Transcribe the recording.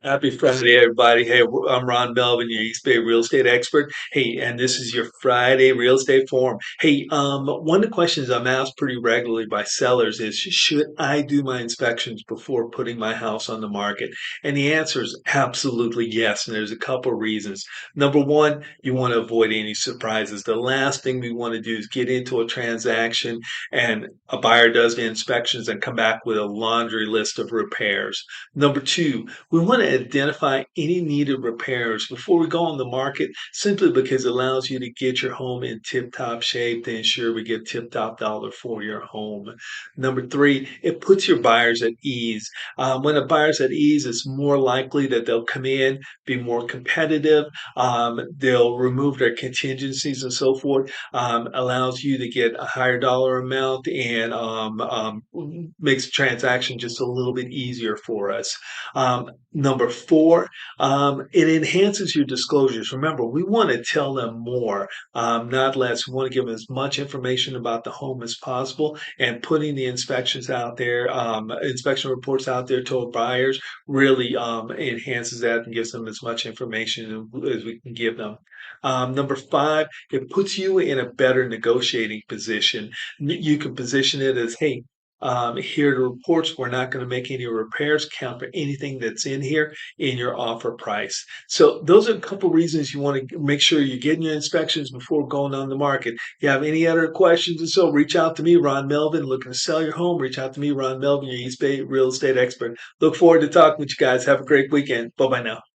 Happy Friday, everybody. Hey, I'm Ron Melvin, your East Bay real estate expert. Hey, and this is your Friday real estate forum. Hey, one of the questions I'm asked pretty regularly by sellers is, should I do my inspections before putting my house on the market? And the answer is absolutely yes. And there's a couple of reasons. Number one, you want to avoid any surprises. The last thing we want to do is get into a transaction and a buyer does the inspections and come back with a laundry list of repairs. Number two, we want to identify any needed repairs before we go on the market simply because it allows you to get your home in tip-top shape to ensure we get tip-top dollar for your home. Number three, it puts your buyers at ease. When a buyer's at ease, it's more likely that they'll come in, be more competitive, they'll remove their contingencies and so forth, allows you to get a higher dollar amount and makes the transaction just a little bit easier for us. Number four, it enhances your disclosures. Remember, we want to tell them more, not less. We want to give them as much information about the home as possible, and putting the inspections out there, inspection reports out there to our buyers really enhances that and gives them as much information as we can give them. Number five, it puts you in a better negotiating position. You can position it as, hey, here are the reports. We're not going to make any repairs. Count for anything that's in here in your offer price. So those are a couple reasons you want to make sure you're getting your inspections before going on the market. If you have any other questions or so, reach out to me, Ron Melvin. Looking to sell your home? Reach out to me, Ron Melvin, your East Bay real estate expert. Look forward to talking with you guys. Have a great weekend. Bye bye now.